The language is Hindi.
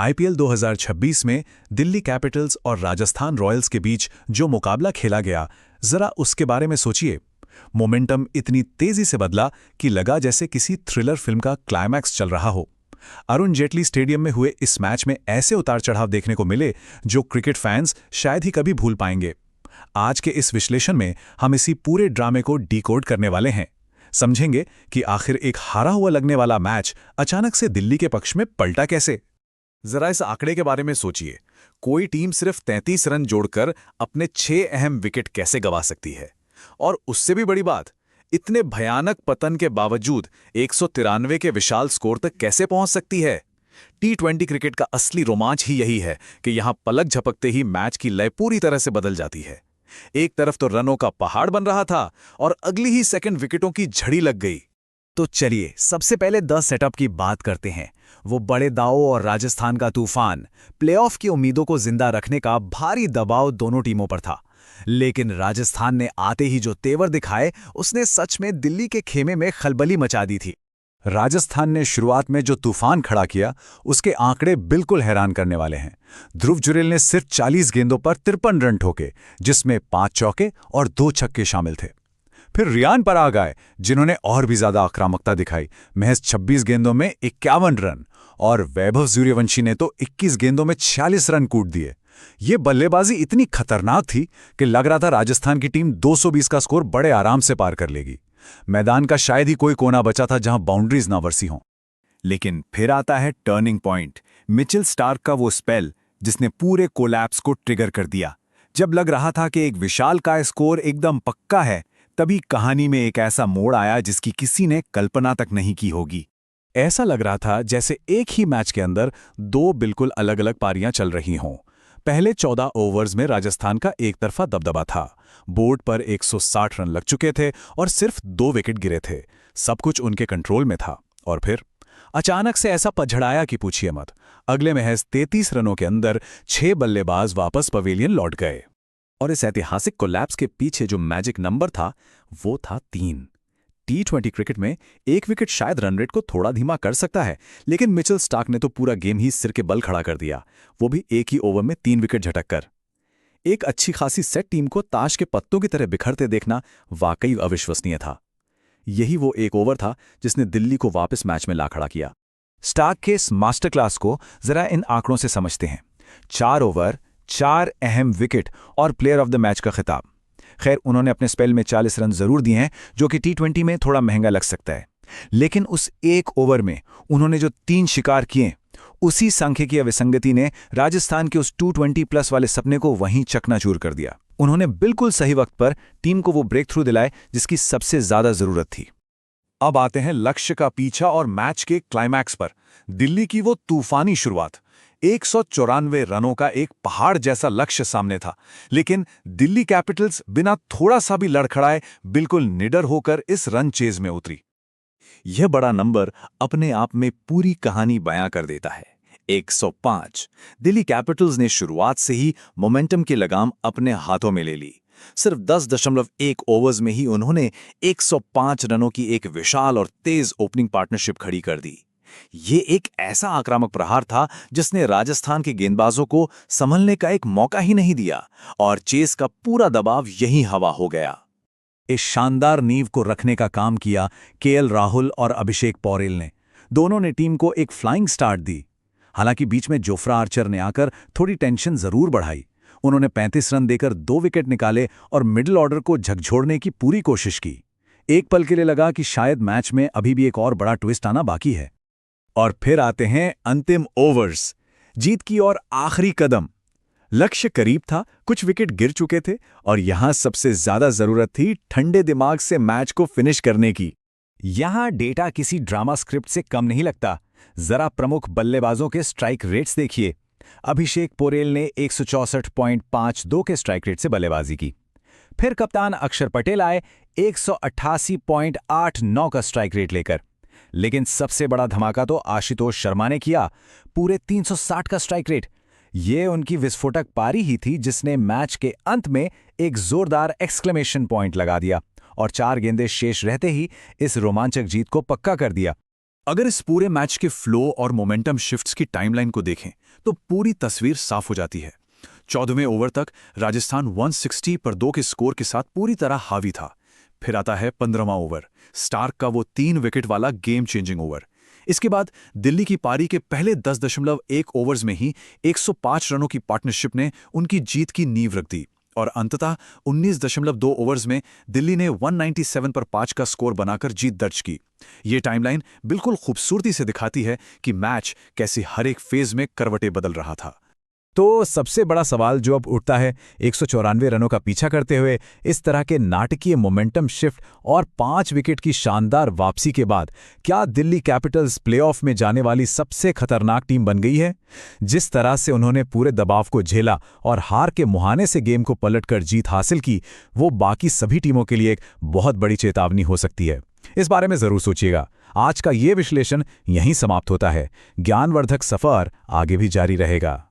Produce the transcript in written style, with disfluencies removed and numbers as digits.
आईपीएल 2026 में दिल्ली कैपिटल्स और राजस्थान रॉयल्स के बीच जो मुकाबला खेला गया, जरा उसके बारे में सोचिए। मोमेंटम इतनी तेजी से बदला कि लगा जैसे किसी थ्रिलर फिल्म का क्लाइमैक्स चल रहा हो। अरुण जेटली स्टेडियम में हुए इस मैच में ऐसे उतार चढ़ाव देखने को मिले जो क्रिकेट फैंस शायद ही कभी भूल पाएंगे। आज के इस विश्लेषण में हम इसी पूरे ड्रामे को डिकोड करने वाले हैं। समझेंगे कि आखिर एक हारा हुआ लगने वाला मैच अचानक से दिल्ली के पक्ष में पलटा कैसे। जरा इस आंकड़े के बारे में सोचिए। कोई 93 सिर्फ 33 रन जोड़कर अपने 6 अहम विकेट कैसे गंवा सकती है? और उससे भी बड़ी बात, इतने भयानक पतन के बावजूद 193 के विशाल स्कोर तक कैसे पहुंच सकती है? टी20 क्रिकेट का असली रोमांच ही यही है कि यहां पलक झपकते ही मैच की लय पूरी तरह से बदल जाती है। एक तरफ तो रनों का पहाड़ बन रहा था और अगली ही सेकंड विकेटों की झड़ी लग गई। तो चलिए सबसे पहले 10 सेटअप की बात करते हैं। वो बड़े दावों और राजस्थान का तूफान, प्लेऑफ की उम्मीदों को जिंदा रखने का भारी दबाव दोनों टीमों पर था। लेकिन राजस्थान ने आते ही जो तेवर दिखाए, उसने सच में दिल्ली के खेमे में खलबली मचा दी थी। राजस्थान ने शुरुआत में जो तूफान खड़ा किया, उसके आंकड़े बिल्कुल हैरान करने वाले हैं। ध्रुव जुरेल ने सिर्फ 40 गेंदों पर 53 रन ठोके, जिसमें 5 चौके और 2 छक्के शामिल थे। फिर रियान पराग आए, जिन्होंने और भी ज्यादा आक्रामकता दिखाई, महज 26 गेंदों में 51 रन, और वैभव सूर्यवंशी ने तो 21 गेंदों में 46 रन कूट दिए। ये बल्लेबाजी इतनी खतरनाक थी कि लग रहा था राजस्थान की टीम 220 का स्कोर बड़े आराम से पार कर लेगी। मैदान का शायद ही कोई कोना बचा था जहां बाउंड्रीज ना वरसी हों। लेकिन फिर आता है टर्निंग पॉइंट, मिचेल स्टार्क का वो स्पेल जिसने पूरे कोलैप्स को ट्रिगर कर दिया। जब लग रहा था कि एक विशालकाय स्कोर एकदम पक्का है, तभी कहानी में एक ऐसा मोड़ आया जिसकी किसी ने कल्पना तक नहीं की होगी। ऐसा लग रहा था जैसे एक ही मैच के अंदर दो बिल्कुल अलग अलग पारियां चल रही हों। पहले 14 ओवर्स में राजस्थान का एक तरफा दबदबा था। बोर्ड पर 160 रन लग चुके थे और सिर्फ 2 विकेट गिरे थे। सब कुछ उनके कंट्रोल में था। और फिर अचानक से ऐसा पछड़ाया कि पूछिए मत। अगले महज 33 रनों के अंदर 6 बल्लेबाज वापस पवेलियन लौट गए। और इस ऐतिहासिक कोलैप्स के पीछे जो मैजिक नंबर था, वो था 3। टी20 क्रिकेट में एक विकेट शायद रन रेट को थोड़ा धीमा कर सकता है, लेकिन मिचेल स्टार्क ने तो पूरा गेम ही सिर के बल खड़ा कर दिया, वो भी एक ही ओवर में 3 विकेट झटक कर। एक अच्छी खासी सेट टीम को ताश के पत्तों की तरह बिखरते देखना वाकई अविश्वसनीय था। यही वो एक ओवर था जिसने दिल्ली को वापस मैच में ला खड़ा किया। स्टार्क के इस मास्टर क्लास को जरा इन आंकड़ों से समझते हैं। 4 ओवर, 4 अहम विकेट और प्लेयर ऑफ द मैच का खिताब। खैर, उन्होंने अपने स्पेल में 40 रन जरूर दिए हैं, जो कि टी20 में थोड़ा महंगा लग सकता है। लेकिन उस एक ओवर में उन्होंने जो 3 शिकार किए, उसी सांख्यिकीय विसंगति ने राजस्थान के उस 220+ वाले सपने को वहीं चकनाचूर कर दिया। उन्होंने बिल्कुल सही वक्त पर टीम को वो ब्रेक थ्रू दिलाए जिसकी सबसे ज्यादा जरूरत थी। अब आते हैं लक्ष्य का पीछा और मैच के क्लाइमैक्स पर। दिल्ली की वो तूफानी शुरुआत। 194 रनों का एक पहाड़ जैसा लक्ष्य सामने था, लेकिन दिल्ली कैपिटल्स बिना थोड़ा सा भी लड़खड़ाए बिल्कुल निडर होकर इस रन चेज में उतरी। यह बड़ा नंबर अपने आप में पूरी कहानी बयां कर देता है। 105। दिल्ली कैपिटल्स ने शुरुआत से ही मोमेंटम की लगाम अपने हाथों में ले ली। सिर्फ 10.1 ओवर्स में ही उन्होंने 105 रनों की एक विशाल और तेज ओपनिंग पार्टनरशिप खड़ी कर दी। ये एक ऐसा आक्रामक प्रहार था जिसने राजस्थान के गेंदबाजों को संभलने का एक मौका ही नहीं दिया, और चेस का पूरा दबाव यहीं हवा हो गया। इस शानदार नींव को रखने का काम किया केएल राहुल और अभिषेक पौरेल ने। दोनों ने टीम को एक फ्लाइंग स्टार्ट दी। हालांकि बीच में जोफ्रा आर्चर ने आकर थोड़ी टेंशन जरूर बढ़ाई। उन्होंने 35 रन देकर 2 विकेट निकाले और मिडिल ऑर्डर को झकझोरने की पूरी कोशिश की। एक पल के लिए लगा कि शायद मैच में अभी भी एक और बड़ा ट्विस्ट आना बाकी है। और फिर आते हैं अंतिम ओवर्स, जीत की और आखिरी कदम। लक्ष्य करीब था, कुछ विकेट गिर चुके थे, और यहां सबसे ज्यादा जरूरत थी ठंडे दिमाग से मैच को फिनिश करने की। यहां डेटा किसी ड्रामा स्क्रिप्ट से कम नहीं लगता। जरा प्रमुख बल्लेबाजों के स्ट्राइक रेट्स देखिए। अभिषेक पौरेल ने 164.52 के स्ट्राइक रेट से बल्लेबाजी की। फिर कप्तान अक्षर पटेल आए 188.89 का स्ट्राइक रेट लेकर। लेकिन सबसे बड़ा धमाका तो आशुतोष शर्मा ने किया, पूरे 360 का स्ट्राइक रेट। ये उनकी विस्फोटक पारी ही थी जिसने मैच के अंत में एक जोरदार एक्सक्लेमेशन पॉइंट लगा दिया और 4 गेंदें शेष रहते ही इस रोमांचक जीत को पक्का कर दिया। अगर इस पूरे मैच के फ्लो और मोमेंटम शिफ्ट्स की टाइमलाइन को देखें तो पूरी तस्वीर साफ हो जाती है। 14वें ओवर तक राजस्थान 160 पर 2 के स्कोर के साथ पूरी तरह हावी था। फिर आता है 15वां ओवर, स्टार्क का वो 3 विकेट वाला गेम चेंजिंग ओवर। इसके बाद दिल्ली की पारी के पहले 10.1 ओवर्स में ही 105 रनों की पार्टनरशिप ने उनकी जीत की नींव रख दी और अंततः 19.2 ओवर्स में दिल्ली ने 197 पर 5 का स्कोर बनाकर जीत दर्ज की। ये टाइमलाइन बिल्कुल खूबसूरती से दिखाती है कि मैच कैसे हर एक फेज में करवटें बदल रहा था। तो सबसे बड़ा सवाल जो अब उठता है, 194 रनों का पीछा करते हुए इस तरह के नाटकीय मोमेंटम शिफ्ट और 5 विकेट की शानदार वापसी के बाद क्या दिल्ली कैपिटल्स प्लेऑफ में जाने वाली सबसे खतरनाक टीम बन गई है? जिस तरह से उन्होंने पूरे दबाव को झेला और हार के मुहाने से गेम को पलटकर जीत हासिल की, वो बाकी सभी टीमों के लिए एक बहुत बड़ी चेतावनी हो सकती है। इस बारे में जरूर सोचिएगा। आज का ये विश्लेषण यहीं समाप्त होता है। ज्ञानवर्धक सफर आगे भी जारी रहेगा।